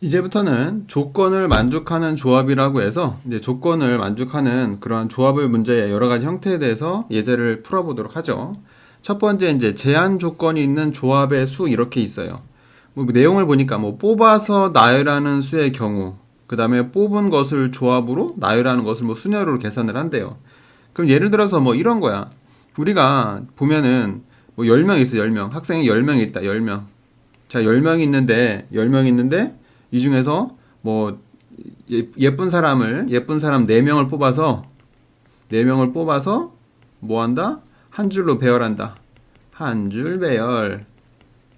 이제부터는 조건을 만족하는 조합이라고 해서 이제 조건을 만족하는 그러한 조합의 문제의 여러 가지 형태에 대해서 예제를 풀어보도록 하죠. 첫 번째 이제 제한 조건이 있는 조합의 수 이렇게 있어요. 뭐 내용을 보니까 뭐 뽑아서 나열하는 수의 경우, 그 다음에 뽑은 것을 조합으로 나열하는 것을 뭐 순열로 계산을 한대요. 그럼 예를 들어서 뭐 이런 거야. 우리가 보면은 뭐 10명 있어, 10명. 학생이 10명 있다, 10명. 자, 10명이 있는데, 10명이 있는데, 이 중에서 뭐, 예쁜 사람 4명을 뽑아서, 4명을 뽑아서, 뭐 한다? 한 줄로 배열한다. 한 줄 배열.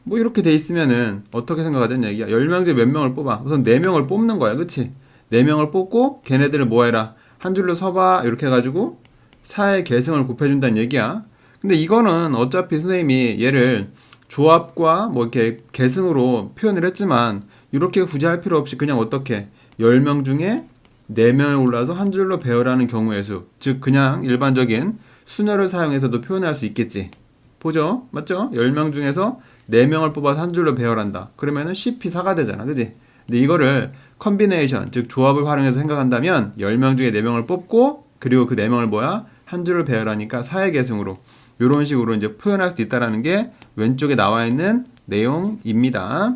뭐 이렇게 돼 있으면은, 어떻게 생각하든 얘기야. 10명 중에 몇 명을 뽑아? 우선 4명을 뽑는 거야. 그치? 4명을 뽑고, 걔네들을 뭐 해라? 한 줄로 서봐. 이렇게 해가지고, 4의 계승을 곱해준다는 얘기야. 근데 이거는 어차피 선생님이 얘를 조합과 뭐 이렇게 계승으로 표현을 했지만 이렇게 굳이 할 필요 없이 그냥 어떻게 10명 중에 4명에 올라서 한 줄로 배열하는 경우의 수, 즉 그냥 일반적인 순열을 사용해서도 표현할 수 있겠지. 보죠? 맞죠? 10명 중에서 4명을 뽑아서 한 줄로 배열한다. 그러면은 CP4가 되잖아. 그지? 근데 이거를 컨비네이션, 즉 조합을 활용해서 생각한다면 10명 중에 4명을 뽑고 그리고 그 4명을 뭐야? 한 줄을 배열하니까 4의 계승으로 이런 식으로 이제 표현할 수 있다라는 게 왼쪽에 나와 있는 내용입니다.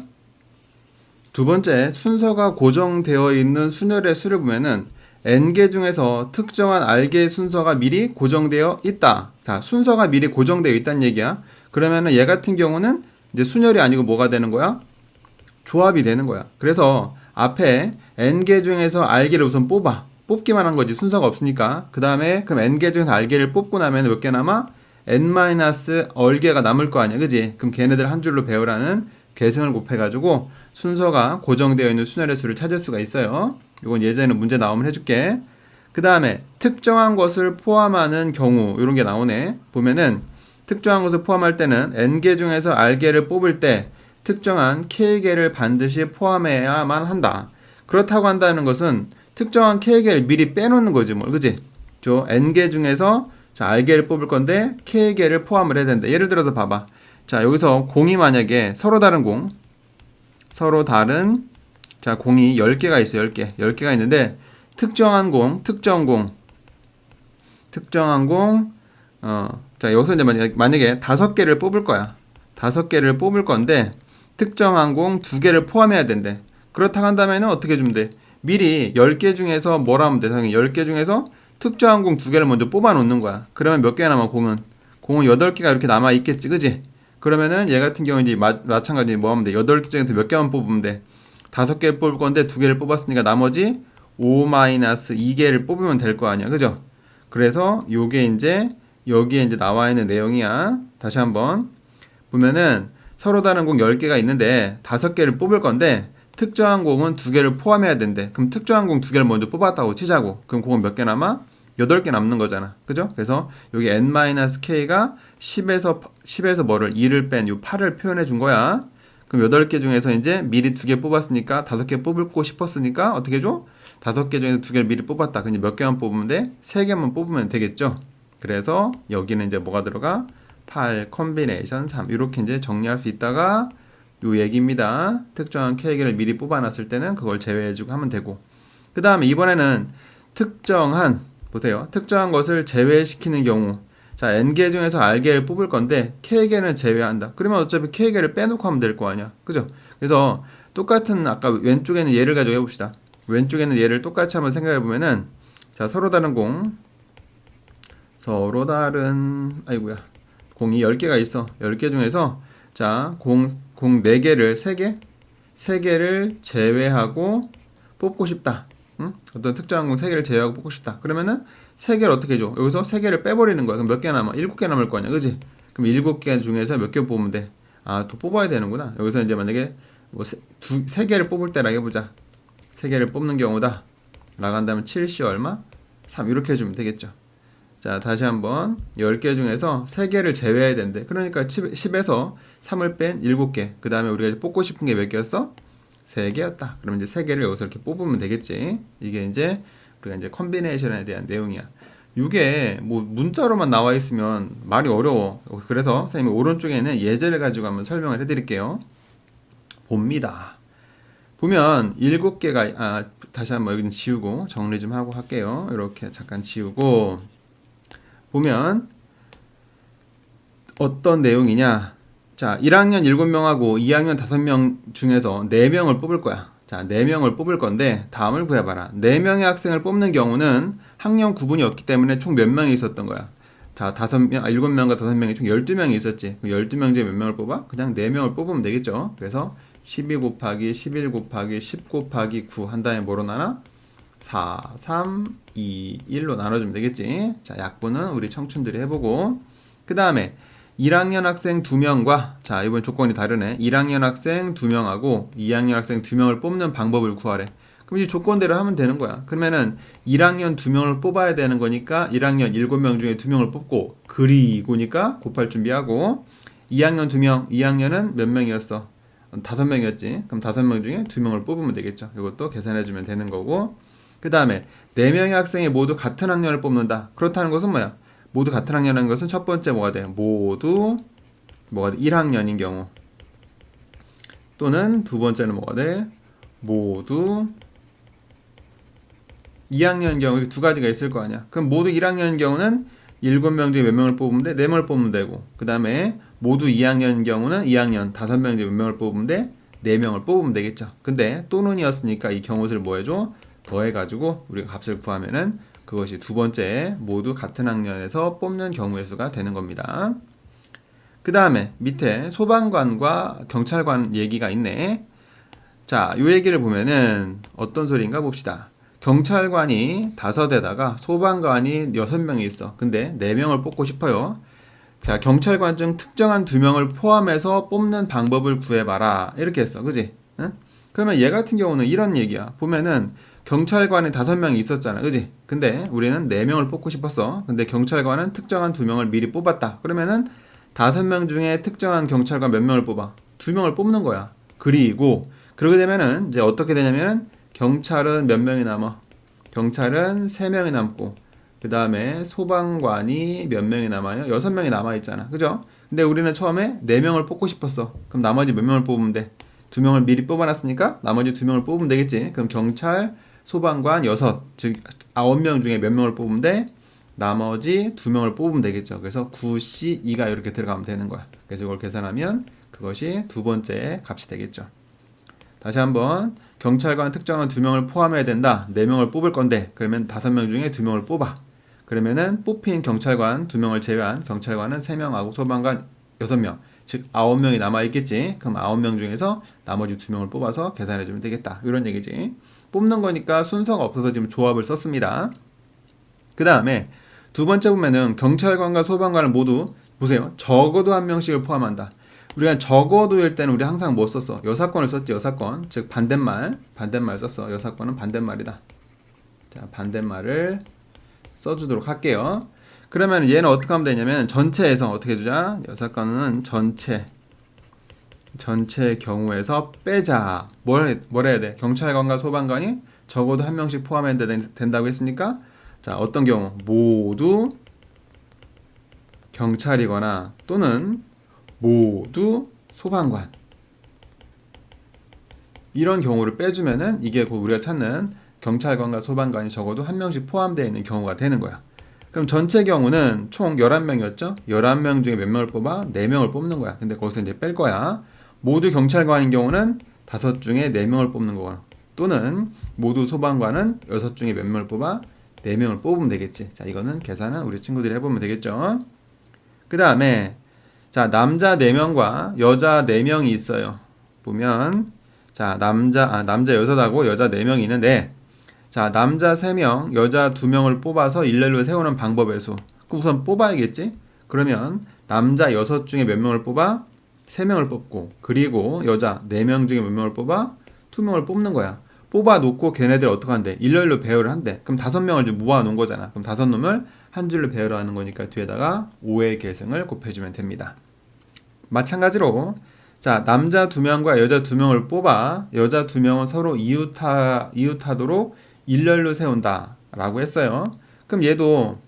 두 번째, 순서가 고정되어 있는 순열의 수를 보면은 n개 중에서 특정한 r개의 순서가 미리 고정되어 있다. 자, 순서가 미리 고정되어 있다는 얘기야. 그러면은 얘 같은 경우는 이제 순열이 아니고 뭐가 되는 거야? 조합이 되는 거야. 그래서 앞에 n개 중에서 r개를 우선 뽑아. 뽑기만 한 거지. 순서가 없으니까. 그 다음에 그럼 n개 중에서 r개를 뽑고 나면 몇 개 남아? n-얼개가 남을 거 아니야. 그지? 그럼 걔네들 한 줄로 배우라는 계승을 곱해가지고 순서가 고정되어 있는 순열의 수를 찾을 수가 있어요. 이건 예전에 문제 나오면 해줄게. 그 다음에 특정한 것을 포함하는 경우 이런 게 나오네. 보면은 특정한 것을 포함할 때는 n개 중에서 r개를 뽑을 때 특정한 k개를 반드시 포함해야만 한다. 그렇다고 한다는 것은 특정한 k개를 미리 빼놓는 거지 뭘. 그지? n개 중에서 자, r개를 뽑을 건데 k개를 포함을 해야 된다. 예를 들어서 봐봐. 자, 여기서 공이 만약에 서로 다른 공, 서로 다른 자, 공이 10개가 있어요. 10개. 10개가 있는데 특정한 공, 특정한 공 자, 여기서 이제 만약에 5개를 뽑을 거야. 5개를 뽑을 건데 특정한 공 2개를 포함해야 된대. 그렇다고 한다면 어떻게 주면 돼? 미리 10개 중에서 뭐라 하면 돼? 10개 중에서 특정한 공 2개를 먼저 뽑아 놓는 거야. 그러면 몇 개 남아 공은? 공은 8개가 이렇게 남아 있겠지. 그지? 그러면은 얘 같은 경우는 이제 마찬가지 뭐 하면 돼? 8개 중에서 몇 개만 뽑으면 돼? 5개를 뽑을 건데 2개를 뽑았으니까 나머지 5-2개를 뽑으면 될 거 아니야. 그죠? 그래서 요게 이제 여기에 이제 나와 있는 내용이야. 다시 한번 보면은 서로 다른 공 10개가 있는데 5개를 뽑을 건데 특정한 공은 2개를 포함해야 된대. 그럼 특정한 공 2개를 먼저 뽑았다고 치자고. 그럼 공은 몇 개 남아? 8개 남는 거잖아. 그죠? 그래서 여기 n-k가 10에서 뭐를 2를 뺀 요 8을 표현해 준 거야. 그럼 8개 중에서 이제 미리 2개 뽑았으니까 5개 뽑고 싶었으니까 어떻게 줘? 5개 중에서 2개를 미리 뽑았다. 그럼 몇 개만 뽑으면 돼? 3개만 뽑으면 되겠죠? 그래서 여기는 이제 뭐가 들어가? 8 컨비네이션 3 이렇게 이제 정리할 수 있다가 요 얘기입니다. 특정한 K개를 미리 뽑아놨을 때는 그걸 제외해주고 하면 되고 그 다음에 이번에는 특정한 보세요. 특정한 것을 제외시키는 경우 자 N개 중에서 R개를 뽑을 건데 K개는 제외한다. 그러면 어차피 K개를 빼놓고 하면 될 거 아니야. 그죠? 그래서 똑같은 아까 왼쪽에는 얘를 가지고 해봅시다. 왼쪽에는 얘를 똑같이 한번 생각해보면은 자 서로 다른 공 서로 다른 아이고야 공이 10개가 있어. 10개 중에서 자, 공 4개를 3개? 3개를 제외하고 뽑고 싶다. 응? 어떤 특정한 공 3개를 제외하고 뽑고 싶다. 그러면은 3개를 어떻게 줘? 여기서 3개를 빼버리는 거야. 그럼 몇 개 남아? 7개 남을 거 아니야. 그지? 그럼 7개 중에서 몇 개 뽑으면 돼? 아, 또 뽑아야 되는구나. 여기서 이제 만약에 뭐 3개를 뽑을 때라 해보자. 3개를 뽑는 경우다. 라고 한다면 7시 얼마? 3 이렇게 해주면 되겠죠. 자, 다시 한번 10개 중에서 3개를 제외해야 된대. 그러니까 10에서 3을 뺀 7개. 그 다음에 우리가 뽑고 싶은 게 몇 개였어? 3개였다. 그럼 이제 3개를 여기서 이렇게 뽑으면 되겠지. 이게 이제 우리가 이제 컨비네이션에 대한 내용이야. 이게 뭐 문자로만 나와 있으면 말이 어려워. 그래서 선생님이 오른쪽에는 예제를 가지고 한번 설명을 해드릴게요. 봅니다. 보면 7개가 다시 한번 여기는 지우고 정리 좀 하고 할게요. 이렇게 잠깐 지우고 보면 어떤 내용이냐. 자, 1학년 7명하고 2학년 5명 중에서 4명을 뽑을 거야. 자, 4명을 뽑을 건데 다음을 구해봐라. 4명의 학생을 뽑는 경우는 학년 구분이 없기 때문에 총 몇 명이 있었던 거야. 자, 7명과 5명이 총 12명이 있었지. 12명 중에 몇 명을 뽑아? 그냥 4명을 뽑으면 되겠죠. 그래서 12 곱하기 11 곱하기 10 곱하기 9 한 다음에 뭐로 나눠? 4, 3, 2, 1로 나눠주면 되겠지. 자, 약분은 우리 청춘들이 해보고 그 다음에 1학년 학생 2명과 자, 이번 조건이 다르네. 1학년 학생 2명하고 2학년 학생 2명을 뽑는 방법을 구하래. 그럼 이 조건대로 하면 되는 거야. 그러면은 1학년 2명을 뽑아야 되는 거니까 1학년 7명 중에 2명을 뽑고 그리고니까 곱할 준비하고 2학년 2명, 2학년은 몇 명이었어? 5명이었지. 그럼 5명 중에 2명을 뽑으면 되겠죠. 이것도 계산해주면 되는 거고 그 다음에 4명의 학생이 모두 같은 학년을 뽑는다. 그렇다는 것은 뭐야? 모두 같은 학년이라는 것은 첫 번째 뭐가 돼? 모두 뭐가 돼? 1학년인 경우 또는 두 번째는 뭐가 돼? 모두 2학년인 경우 이렇게 두 가지가 있을 거 아니야. 그럼 모두 1학년인 경우는 7명 중에 몇 명을 뽑으면 돼? 4명을 뽑으면 되고 그 다음에 모두 2학년인 경우는 2학년 5명 중에 몇 명을 뽑으면 돼? 4명을 뽑으면 되겠죠. 근데 또는이었으니까 이 경우를 뭐 해줘? 더해가지고 우리가 값을 구하면은 그것이 두 번째 모두 같은 학년에서 뽑는 경우의 수가 되는 겁니다. 그 다음에 밑에 소방관과 경찰관 얘기가 있네. 자, 이 얘기를 보면은 어떤 소리인가 봅시다. 경찰관이 5에다가 소방관이 6명이 있어. 근데 4명을 뽑고 싶어요. 자, 경찰관 중 특정한 2명을 포함해서 뽑는 방법을 구해봐라. 이렇게 했어. 그지? 응? 그러면 얘 같은 경우는 이런 얘기야. 보면은 경찰관이 5명이 있었잖아. 그지? 근데 우리는 4명을 뽑고 싶었어. 근데 경찰관은 특정한 2명을 미리 뽑았다. 그러면은 5명 중에 특정한 경찰관 몇 명을 뽑아? 2명을 뽑는 거야. 그리고 그러게 되면은 이제 어떻게 되냐면은 경찰은 몇 명이 남아? 경찰은 3명이 남고 그 다음에 소방관이 몇 명이 남아요? 6명이 남아있잖아. 그죠? 근데 우리는 처음에 4명을 뽑고 싶었어. 그럼 나머지 몇 명을 뽑으면 돼? 2명을 미리 뽑아놨으니까 나머지 2명을 뽑으면 되겠지. 그럼 경찰, 소방관 6, 즉 9명 중에 몇 명을 뽑으면 돼? 나머지 2명을 뽑으면 되겠죠. 그래서 9C2가 이렇게 들어가면 되는 거야. 그래서 이걸 계산하면 그것이 두 번째 값이 되겠죠. 다시 한번 경찰관 특정한 2명을 포함해야 된다. 4명을 뽑을 건데 그러면 5명 중에 2명을 뽑아. 그러면은 뽑힌 경찰관 2명을 제외한 경찰관은 3명하고 소방관 6명 즉 9명이 남아있겠지. 그럼 9명 중에서 나머지 2명을 뽑아서 계산해주면 되겠다. 이런 얘기지. 뽑는 거니까 순서가 없어서 지금 조합을 썼습니다. 그 다음에 두 번째 보면은 경찰관과 소방관을 모두 보세요. 적어도 한 명씩을 포함한다. 우리가 적어도일 때는 우리 항상 뭐 썼어? 여사건을 썼지. 여사건. 즉 반대말 썼어. 여사건은 반대말이다. 자, 반대말을 써주도록 할게요. 그러면 얘는 어떻게 하면 되냐면 전체에서 어떻게 해주자? 여사건은 전체 경우에서 빼자. 뭘 해야 돼? 경찰관과 소방관이 적어도 한 명씩 포함해야 된다고 했으니까 자, 어떤 경우? 모두 경찰이거나 또는 모두 소방관 이런 경우를 빼주면은 이게 우리가 찾는 경찰관과 소방관이 적어도 한 명씩 포함되어 있는 경우가 되는 거야. 그럼 전체 경우는 총 11명이었죠? 11명 중에 몇 명을 뽑아? 4명을 뽑는 거야. 근데 거기서 이제 뺄 거야. 모두 경찰관인 경우는 5 중에 4명을 뽑는 거야. 또는 모두 소방관은 6 중에 몇 명을 뽑아? 4명을 뽑으면 되겠지. 자, 이거는 계산은 우리 친구들이 해보면 되겠죠. 그 다음에 자, 남자 4명과 여자 4명이 있어요. 보면 자, 남자 6하고 여자 4명이 있는데 자, 남자 3명, 여자 2명을 뽑아서 일렬로 세우는 방법의 수. 그럼 우선 뽑아야겠지? 그러면 남자 6 중에 몇 명을 뽑아? 3명을 뽑고 그리고 여자 4명 중에 몇 명을 뽑아? 2명을 뽑는 거야. 뽑아놓고 걔네들 어떻게 한대? 일렬로 배열을 한대. 그럼 5명을 좀 모아놓은 거잖아. 그럼 5놈을 한 줄로 배열을 하는 거니까 뒤에다가 5의 계승을 곱해주면 됩니다. 마찬가지로 자, 남자 2명과 여자 2명을 뽑아 여자 2명은 서로 이웃하도록 일렬로 세운다 라고 했어요. 그럼 얘도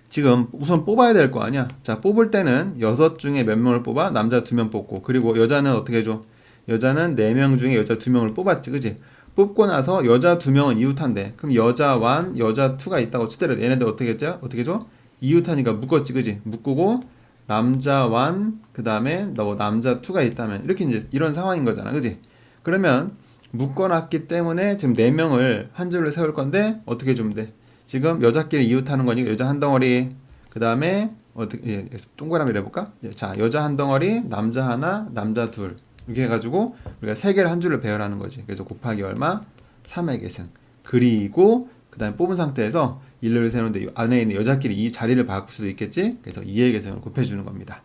지금 우선 뽑아야 될 거 아니야. 자, 뽑을 때는 6 중에 몇 명을 뽑아? 남자 2명 뽑고 그리고 여자는 어떻게 해줘? 여자는 4명 중에 여자 2명을 뽑았지, 그지? 뽑고 나서 여자 2명은 이웃한데, 그럼 여자 1, 여자 2가 있다고 치더라도 얘네들 어떻게 했죠? 어떻게 줘? 이웃하니까 묶었지, 그지? 묶고 남자 1, 그 다음에 너 남자 2가 있다면 이렇게 이제 이런 상황인 거잖아, 그지? 그러면 묶어놨기 때문에 지금 4명을 한 줄을 세울 건데 어떻게 주면 돼? 지금 여자끼리 이웃하는 거니까 여자 한 덩어리, 그 다음에 어떻게 동그라미를 해볼까? 자, 여자 한 덩어리, 남자 하나, 남자 둘 이렇게 해가지고 우리가 3개를 한 줄로 배열하는 거지. 그래서 곱하기 얼마? 3의 계승. 그리고 그 다음에 뽑은 상태에서 일렬을 세우는데 안에 있는 여자끼리 이 자리를 바꿀 수도 있겠지? 그래서 2의 계승을 곱해주는 겁니다.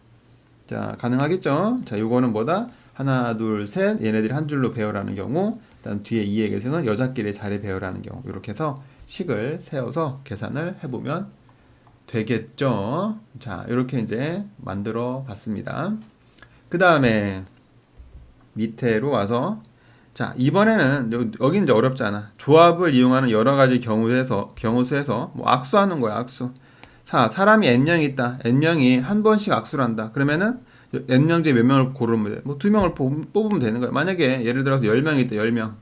자, 가능하겠죠? 자, 요거는 뭐다? 하나, 둘, 셋. 얘네들이 한 줄로 배열하는 경우, 그다음 뒤에 2의 계승은 여자끼리 자리 배열하는 경우. 이렇게 해서 식을 세워서 계산을 해보면 되겠죠? 자, 이렇게 이제 만들어 봤습니다. 그 다음에 밑에로 와서, 자, 이번에는 여기 이제 어렵지 않아. 조합을 이용하는 여러 가지 경우수에서 뭐 악수하는 거야, 악수. 사람이 n명이 있다. n명이 한 번씩 악수를 한다. 그러면은 n명 중에 몇 명을 고르면 돼? 뭐 2명을 뽑으면 되는 거야. 만약에 예를 들어서 10명이 있다. 10명.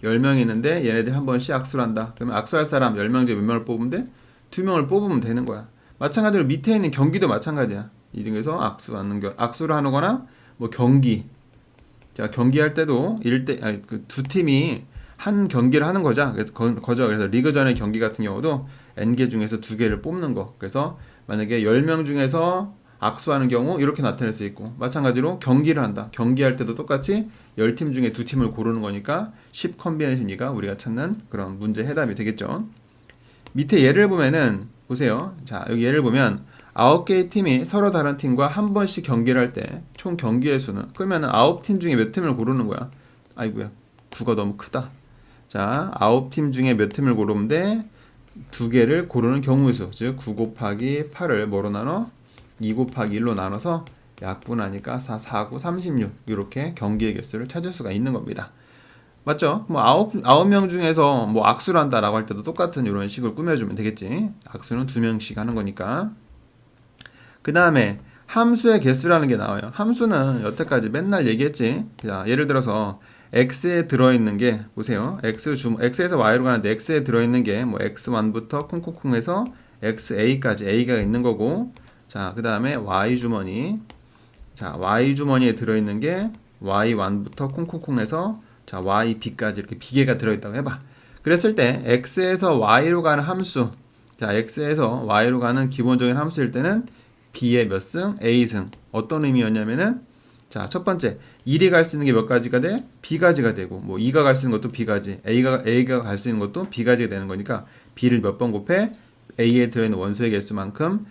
10명이 있는데 얘네들이 한 번씩 악수를 한다. 그러면 악수할 사람 10명 중에 몇 명을 뽑으면 돼? 2명을 뽑으면 되는 거야. 마찬가지로 밑에 있는 경기도 마찬가지야. 이 중에서 악수를 하는 거나 뭐 경기. 자, 경기할 때도 두 팀이 한 경기를 하는 거죠. 그래서 리그전의 경기 같은 경우도 n개 중에서 2개를 뽑는 거. 그래서 만약에 10명 중에서 악수하는 경우 이렇게 나타낼 수 있고, 마찬가지로 경기를 한다. 경기할 때도 똑같이 10팀 중에 2팀을 고르는 거니까 10 컨비네이션이가 우리가 찾는 그런 문제 해답이 되겠죠. 밑에 예를 보면은 보세요. 자, 여기 예를 보면 9개의 팀이 서로 다른 팀과 한 번씩 경기를 할 때 총 경기의 수는, 그러면 9팀 중에 몇 팀을 고르는 거야? 아이고야, 9가 너무 크다. 자, 9팀 중에 몇 팀을 고르면 돼? 2개를 고르는 경우의 수, 즉 9 곱하기 8을 뭐로 나눠? 2 곱하기 1로 나눠서 약분하니까 4, 4, 9, 36 이렇게 경기의 개수를 찾을 수가 있는 겁니다. 맞죠? 뭐 9명 중에서 뭐 악수를 한다라고 할 때도 똑같은 이런 식을 꾸며주면 되겠지. 악수는 2명씩 하는 거니까. 그 다음에 함수의 개수라는 게 나와요. 함수는 여태까지 맨날 얘기했지. 자, 예를 들어서 x에 들어있는 게, 보세요. x에서 y로 가는데 x에 들어있는 게 뭐 x1부터 콩콩콩해서 xa까지 a가 있는 거고, 자, 그 다음에 y주머니. 자, y주머니에 들어있는 게 y1부터 콩콩콩해서 자, yb까지 이렇게 비계가 들어있다고 해봐. 그랬을 때 x에서 y로 가는 함수, 자, x에서 y로 가는 기본적인 함수일 때는 b의 몇 승? a승. 어떤 의미였냐면은, 자, 첫 번째 1이 갈 수 있는 게 몇 가지가 돼? b가지가 되고, 뭐 2가 갈 수 있는 것도 b가지, a가 갈 수 있는 것도 b가지가 되는 거니까 b를 몇 번 곱해? a에 들어있는 원소의 개수만큼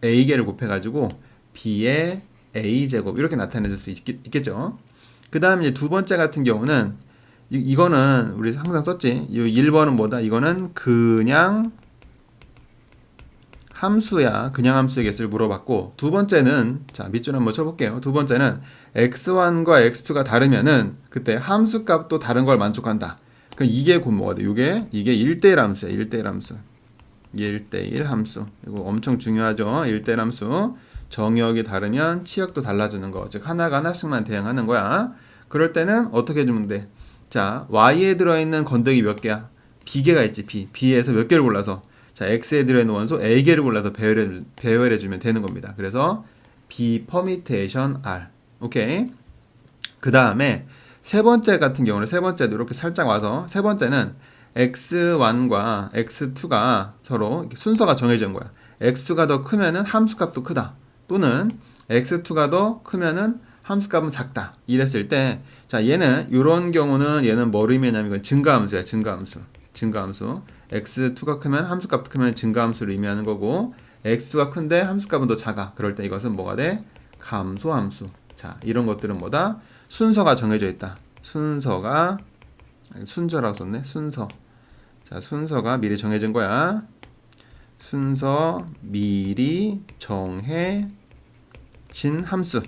a개를 곱해가지고 b의 a제곱 이렇게 나타내줄 수 있겠죠. 그 다음 이제 두 번째 같은 경우는 이거는 우리 항상 썼지. 이 1번은 뭐다? 이거는 그냥 함수야. 그냥 함수의 개수를 물어봤고, 두 번째는, 자, 밑줄 한번 쳐볼게요. 두 번째는 x1과 x2가 다르면은 그때 함수 값도 다른 걸 만족한다. 그럼 이게 곧 뭐가 돼? 이게 1대1 함수야. 1대1 함수. 1대1 함수. 이거 엄청 중요하죠. 1대1 함수. 정의역이 다르면 치역도 달라지는 거. 즉 하나가 하나씩만 대응하는 거야. 그럴 때는 어떻게 해주면 돼? 자, y에 들어있는 건더기 몇 개야? b개가 있지. b에서 몇 개를 골라서, 자, x에 들어있는 원소 a개를 골라서 배열해주면 되는 겁니다. 그래서 b permutation r. 오케이. 그 다음에 세 번째 같은 경우는, 세 번째도 이렇게 살짝 와서, 세 번째는 x1과 x2가 서로 순서가 정해진 거야. x2가 더 크면은 함수값도 크다. 또는 x2가 더 크면은 함수값은 작다. 이랬을 때, 자, 이런 경우는 얘는 뭘 의미하냐면 이건 증가함수야. 증가함수. x2가 크면 함수값도 크면 증가함수를 의미하는 거고, x2가 큰데 함수값은 더 작아. 그럴 때 이것은 뭐가 돼? 감소함수. 자, 이런 것들은 뭐다? 순서가 정해져 있다. 순서라고 썼네. 순서. 자, 순서가 미리 정해진 거야. 순서 미리 정해진 함수.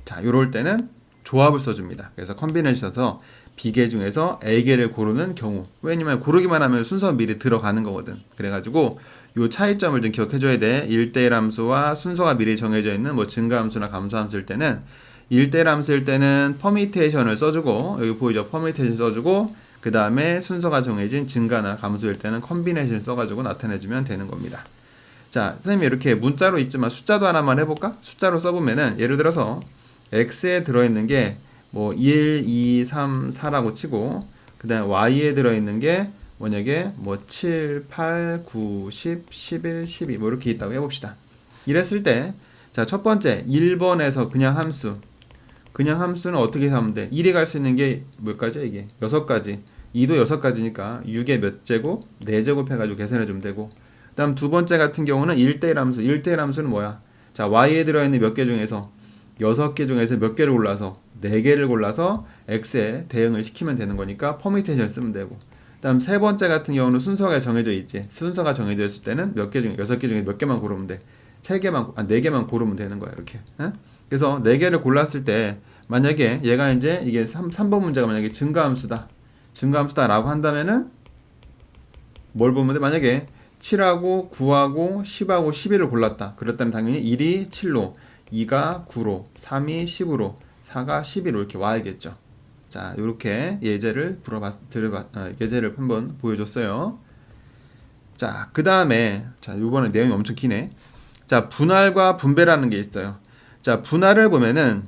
자, 요럴 때는 조합을 써줍니다. 그래서 컨비네이션 써서 B개 중에서 A개를 고르는 경우. 왜냐면 고르기만 하면 순서 미리 들어가는 거거든. 그래가지고 요 차이점을 좀 기억해줘야 돼. 1대1 함수와 순서가 미리 정해져 있는 뭐 증가함수나 감소함수일 때는 1대1 함수일 때는 퍼미테이션을 써주고, 여기 보이죠? 퍼미테이션 써주고, 그 다음에 순서가 정해진 증가나 감소일 때는 컨비네이션 써가지고 나타내주면 되는 겁니다. 자, 선생님이 이렇게 문자로 있지만 숫자도 하나만 해볼까? 숫자로 써보면은, 예를 들어서 x에 들어있는 게 뭐 1, 2, 3, 4라고 치고, 그 다음에 y에 들어있는 게 만약에 뭐 7, 8, 9, 10, 11, 12 뭐 이렇게 있다고 해봅시다. 이랬을 때, 자, 첫 번째 1번에서 그냥 함수. 그냥 함수는 어떻게 하면 돼? 1이 갈 수 있는 게 몇 가지야 이게? 6가지. 2도 6가지니까 6의 몇 제곱? 4제곱 해가지고 계산해주면 되고, 그 다음 두 번째 같은 경우는 1대1 함수. 1대1 함수는 뭐야? 자, y에 들어있는 몇 개 중에서 6개 중에서 몇 개를 골라서 4개를 골라서 x에 대응을 시키면 되는 거니까 퍼미테이션 쓰면 되고, 그 다음 세 번째 같은 경우는 순서가 정해져 있지. 순서가 정해져 있을 때는 몇 개 중에 6개 중에 몇 개만 고르면 돼. 4개만 고르면 되는 거야 이렇게. 응? 그래서 4개를 골랐을 때 만약에 얘가 이제 이게 3번 문제가 만약에 증가함수다. 증가함수다라고 한다면은 뭘 보면 돼? 만약에 7하고 9하고 10하고 11을 골랐다. 그랬다면 당연히 1이 7로, 2가 9로, 3이 10으로, 4가 11로 이렇게 와야겠죠. 자, 이렇게 예제를 예제를 한번 보여줬어요. 자, 그 다음에, 자, 이번에 내용이 엄청 기네. 자, 분할과 분배라는 게 있어요. 자, 분할을 보면은,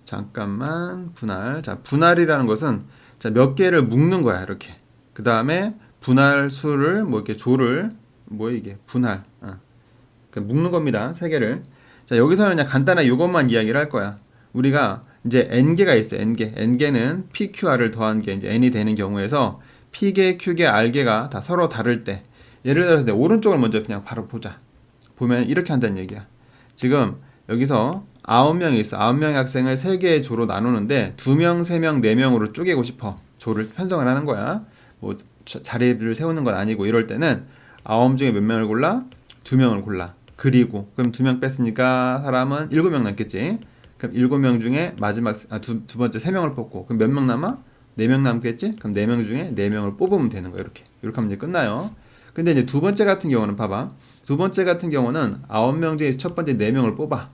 잠깐만, 분할. 자, 분할이라는 것은, 자, 몇 개를 묶는 거야, 이렇게. 그 다음에, 분할 수를, 뭐, 이렇게 조를, 뭐, 이게, 분할. 묶는 겁니다, 세 개를. 자, 여기서는 그냥 간단하게 이것만 이야기를 할 거야. 우리가, 이제 n개가 있어요, n개. n개는 pqr을 더한 게 이제 n이 되는 경우에서, p개, q개, r개가 다 서로 다를 때, 예를 들어서 내 오른쪽을 먼저 그냥 바로 보자. 보면 이렇게 한다는 얘기야. 지금 여기서 9명이 있어. 9명의 학생을 3개의 조로 나누는데 2명, 3명, 4명으로 쪼개고 싶어. 조를 편성을 하는 거야. 뭐 자리를 세우는 건 아니고, 이럴 때는 9 중에 몇 명을 골라? 2명을 골라. 그리고 그럼 2명 뺐으니까 사람은 7명 남겠지. 그럼 7명 중에 마지막 두 번째 3명을 뽑고, 그럼 몇 명 남아? 4명 남겠지? 그럼 4명 중에 4명을 뽑으면 되는 거야. 이렇게 하면 이제 끝나요. 근데 이제 두 번째 같은 경우는 봐봐. 두 번째 같은 경우는 9명 중에 첫 번째 4명을 뽑아.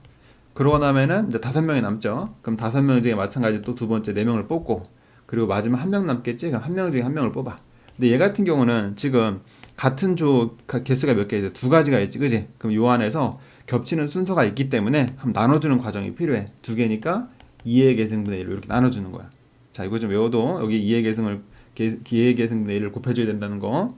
그러고 나면은 이제 5명이 남죠. 그럼 5명 중에 마찬가지로 또 두 번째 4명을 뽑고, 그리고 마지막 1명 남겠지? 그럼 1명 중에 1명을 뽑아. 근데 얘 같은 경우는 지금 같은 조 개수가 몇 개 있어? 2가지가 있지, 그지? 그럼 요 안에서 겹치는 순서가 있기 때문에 한번 나눠주는 과정이 필요해. 2개니까 2의 계승분의 1로 이렇게 나눠주는 거야. 자, 이거 좀 외워도 여기 2의 계승분의 1을 곱해줘야 된다는 거.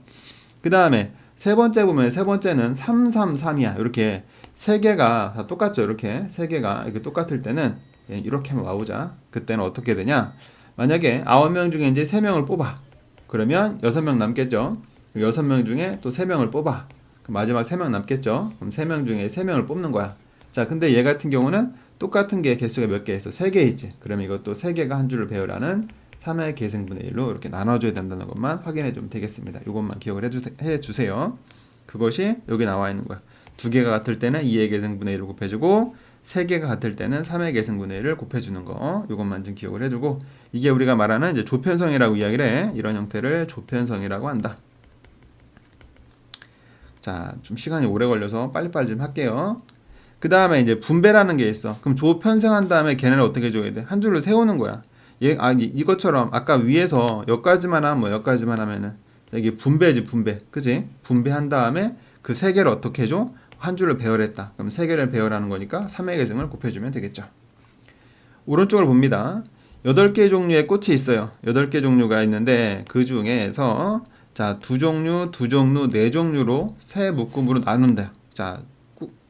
그 다음에 세 번째 보면, 세 번째는 3, 3, 3이야. 이렇게 세 개가 다 똑같죠. 이렇게 세 개가 이렇게 똑같을 때는 이렇게 한번 와보자. 그때는 어떻게 되냐? 만약에 9명 중에 이제 3명을 뽑아. 그러면 6명 남겠죠. 6명 중에 또 3명을 뽑아. 그럼 마지막 3명 남겠죠. 그럼 3명 중에 3명을 뽑는 거야. 자, 근데 얘 같은 경우는 똑같은 게 개수가 몇 개 있어? 3개 있지. 그러면 이것도 3개가 한 줄을 배우라는 3의 계승분의 1로 이렇게 나눠줘야 된다는 것만 확인해 주면 되겠습니다. 이것만 기억을 해주세요. 그것이 여기 나와 있는 거야. 2개가 같을 때는 2의 계승분의 1을 곱해주고, 3개가 같을 때는 3의 계승분의 1을 곱해주는 거. 이것만 좀 기억을 해주고, 이게 우리가 말하는 이제 조편성이라고 이야기를 해. 이런 형태를 조편성이라고 한다. 자, 좀 시간이 오래 걸려서 빨리빨리 좀 할게요. 그 다음에 이제 분배라는 게 있어. 그럼 조 편성한 다음에 걔네를 어떻게 줘야 돼? 한 줄로 세우는 거야. 이것처럼 아까 위에서 여기까지만 하면 뭐 여기까지만 하면은 여기 분배지, 분배. 그지? 분배한 다음에 그 세 개를 어떻게 해줘? 한 줄을 배열했다. 그럼 세 개를 배열하는 거니까 3의 계승을 곱해주면 되겠죠. 오른쪽을 봅니다. 8개 종류의 꽃이 있어요. 8개 종류가 있는데 그 중에서 자, 2종류, 2종류, 4종류로 세 묶음으로 나눈다. 자,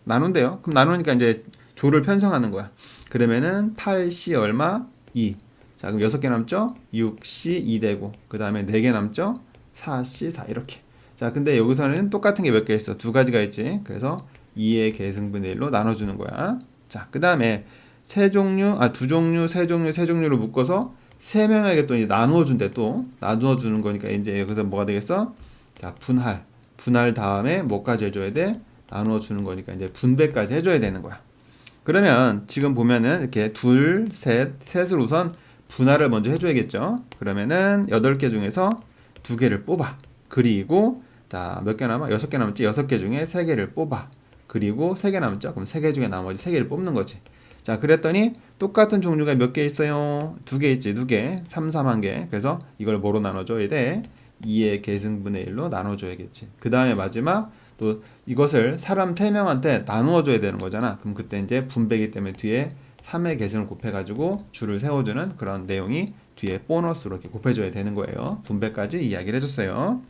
나눈대요. 그럼 나누니까 이제 조를 편성하는 거야. 그러면은 8C 얼마? 2. 자, 그럼 6개 남죠? 6C 2 되고, 그 다음에 4개 남죠? 4C 4 이렇게. 자, 근데 여기서는 똑같은 게 몇 개 있어? 2가지가 있지. 그래서 2의 계승분의 1로 나눠주는 거야. 자, 그 다음에 2종류, 3종류로 묶어서 3명에게 또 이제 나누어준대. 또 나누어주는 거니까 이제 여기서 뭐가 되겠어? 자, 분할 다음에 뭐까지 해줘야 돼? 나누어주는 거니까 이제 분배까지 해줘야 되는 거야. 그러면 지금 보면은 이렇게 셋을 우선 분할을 먼저 해줘야겠죠. 그러면은 8개 중에서 2개를 뽑아. 그리고 자, 몇 개 남아? 6개 남았지? 6개 중에 3개를 뽑아. 그리고 3개 남았죠? 그럼 3개 중에 나머지 3개를 뽑는 거지. 자, 그랬더니 똑같은 종류가 몇 개 있어요? 두 개 있지, 두 개. 3, 3 한 개. 그래서 이걸 뭐로 나눠줘야 돼? 2의 계승분의 1로 나눠줘야겠지. 그 다음에 마지막 또 이것을 사람 3명한테 나누어줘야 되는 거잖아. 그럼 그때 이제 분배기 때문에 뒤에 3의 계승을 곱해가지고 줄을 세워주는 그런 내용이 뒤에 보너스로 이렇게 곱해줘야 되는 거예요. 분배까지 이야기를 해줬어요.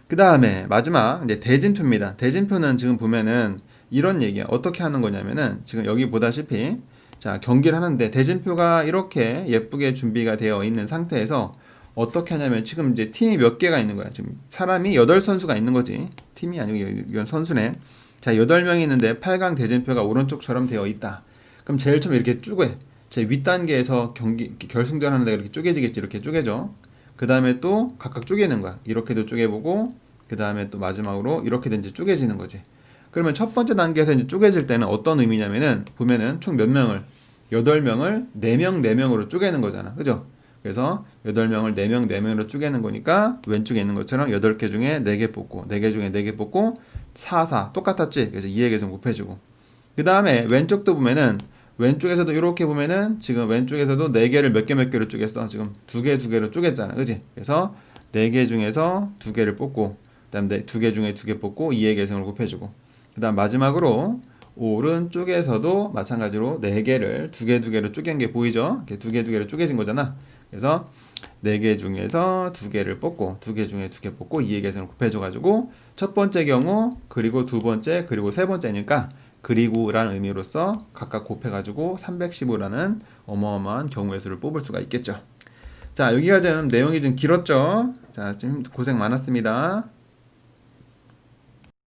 그 다음에 마지막 이제 대진표입니다. 대진표는 지금 보면은 이런 얘기야. 어떻게 하는 거냐면은 지금 여기 보다시피 자, 경기를 하는데 대진표가 이렇게 예쁘게 준비가 되어 있는 상태에서 어떻게 하냐면 지금 이제 팀이 몇 개가 있는 거야. 지금 사람이 8선수가 있는 거지. 팀이 아니고 이건 선수네. 자, 8명이 있는데 8강 대진표가 오른쪽처럼 되어 있다. 그럼 제일 처음에 이렇게 쪼개. 제 윗단계에서 결승전 하는데 이렇게 쪼개지겠지. 이렇게 쪼개져. 그 다음에 또 각각 쪼개는 거야. 이렇게도 쪼개보고, 그 다음에 또 마지막으로 이렇게도 이제 쪼개지는 거지. 그러면 첫 번째 단계에서 이제 쪼개질 때는 어떤 의미냐면은, 보면은 총 몇 명을, 8명을 4명, 4명으로 쪼개는 거잖아. 그죠? 그래서 8명을 4명, 4명으로 쪼개는 거니까 왼쪽에 있는 것처럼 8개 중에 4개 뽑고, 4개 중에 4개 뽑고, 4, 4. 똑같았지? 그래서 2의 계승 곱해주고. 그 다음에 왼쪽도 보면은, 왼쪽에서도 이렇게 보면은 지금 왼쪽에서도 4개를 몇 개 몇 개로 쪼갰어. 지금 2개 2개로 쪼갰잖아. 그지? 그래서 4개 중에서 2개를 뽑고 그 다음 2개 중에 2개 뽑고 2의 계승을 곱해주고 그 다음 마지막으로 오른쪽에서도 마찬가지로 4개를 2개 2개로 쪼갠 게 보이죠? 이렇게 2개 2개로 쪼개진 거잖아. 그래서 4개 중에서 2개를 뽑고 2개 중에 2개 뽑고 2의 계승을 곱해줘가지고 첫 번째 경우 그리고 두 번째 그리고 세 번째니까 그리고라는 의미로서 각각 곱해가지고 315라는 어마어마한 경우의 수를 뽑을 수가 있겠죠. 자, 여기가 좀 내용이 좀 길었죠. 자, 좀 고생 많았습니다.